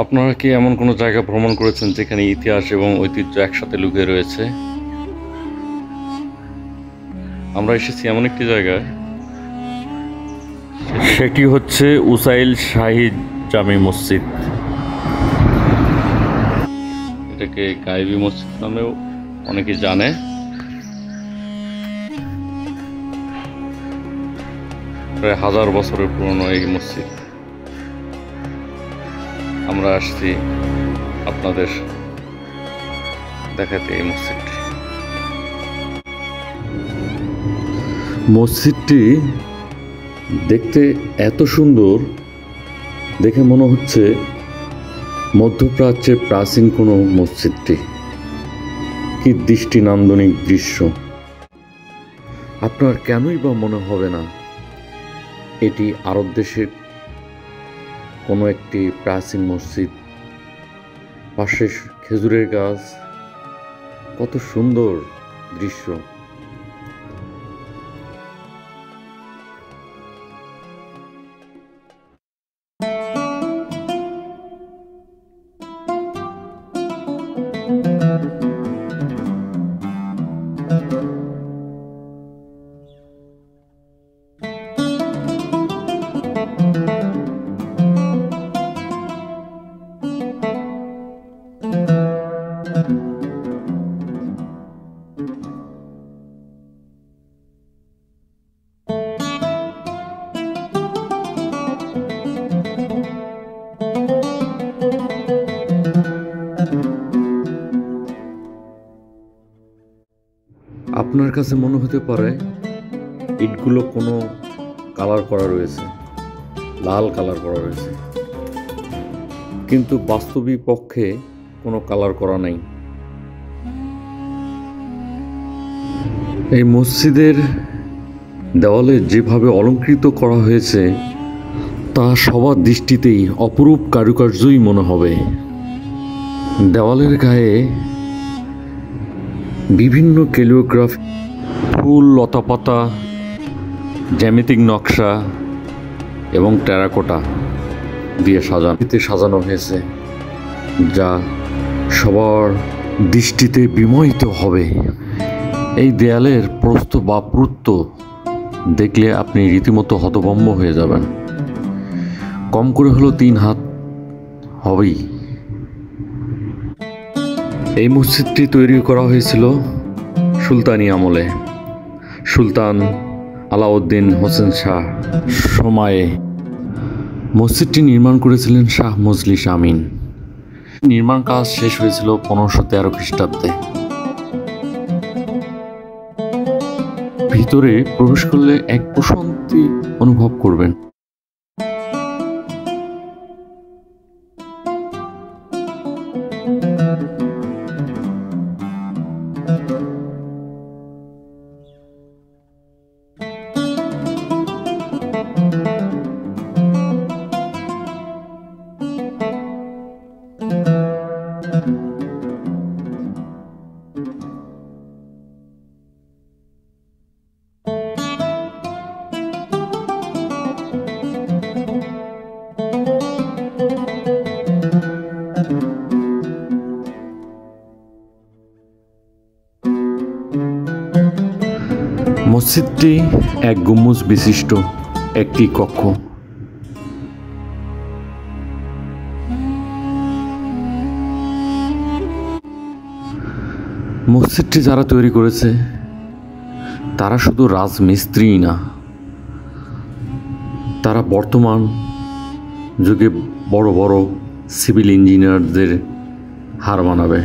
আপনারা কি এমন কোনো জায়গা ভ্রমণ করেছেন যেখানে ইতিহাস এবং ঐতিহ্য একসাথে লুকিয়ে রয়েছে? আমরা এসেছি এমন একটি জায়গায়, সেটি হচ্ছে উসাইল শাহী জামে মসজিদ। এটাকে গায়েবী মসজিদ নামেও অনেকে জানে। প্রায় 1000 বছরের পুরনো এই মসজিদ। আমরা আসছি আপনাদের দেখাতে এই মসজিদটি। মসজিদটি দেখতে এত সুন্দর, দেখে মনে হচ্ছে মধ্যপ্রাচ্যের প্রাচীন কোনো মসজিদটি। কি দৃষ্টি নান্দনিক দৃশ্য! আপনার কেনই বা মনে হবে না এটি আরব দেশের কোনো একটি প্রাচীন মসজিদ? পাশে খেজুরের গাছ, কত সুন্দর দৃশ্য! আপনার কাছে মনে হতে পারে ইটগুলো কোনো কালার করা রয়েছে, লাল কালার করা রয়েছে, কিন্তু বাস্তবিক পক্ষে কোনো কালার করা নাই। এই মসজিদের দেওয়ালে যেভাবে অলঙ্কৃত করা হয়েছে তা সবার দৃষ্টিতেই অপরূপ কারুকার্যই মনে হবে। দেওয়ালের গায়ে বিভিন্ন ক্যালিগ্রাফি, ফুল, লতাপাতা, জ্যামিতিক নকশা এবং টেরাকোটা দিয়ে সাজানো হয়েছে, যা সবার দৃষ্টিতে বিমোহিত হবে। এই দেয়ালের প্রস্থ বা পুরুত্ব দেখলে আপনি রীতিমতো হতভম্ব হয়ে যাবেন। কম করে হলো 3 হাত হবেই। এই মসজিদটি তৈরি করা হয়েছিল সুলতানি আমলে, সুলতান আলাউদ্দিন হোসেন শাহ সময়ে। মসজিদটি নির্মাণ করেছিলেন শাহ মজলিস আমিন। নির্মাণ কাজ শেষ হয়েছিল 1513 খ্রিস্টাব্দে। ভিতরে প্রবেশ করলে এক প্রশান্তি অনুভব করবেন। মসজিদটি এক গম্বুজ বিশিষ্ট একটি কক্ষ। মসজিদটি যারা তৈরি করেছে তারা শুধু রাজমিস্ত্রি না, তারা বর্তমান যুগে বড় বড় সিভিল ইঞ্জিনিয়ারদের হার মানাবে।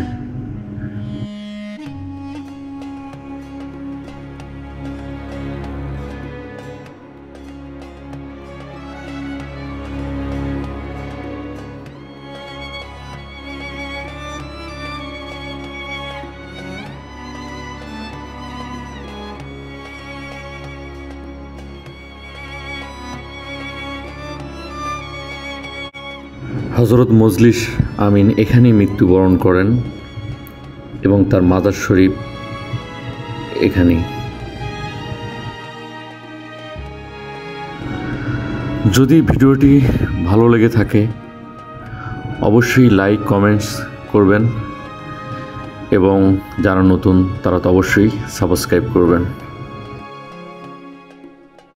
হযরত মজলিস আমিন এখানেই মৃত্যুবরণ করেন এবং তার মাজার শরীফ এখানেই। যদি ভিডিওটি ভালো লেগে থাকে অবশ্যই লাইক কমেন্টস করবেন এবং যারা নতুন তারা তো অবশ্যই সাবস্ক্রাইব করবেন।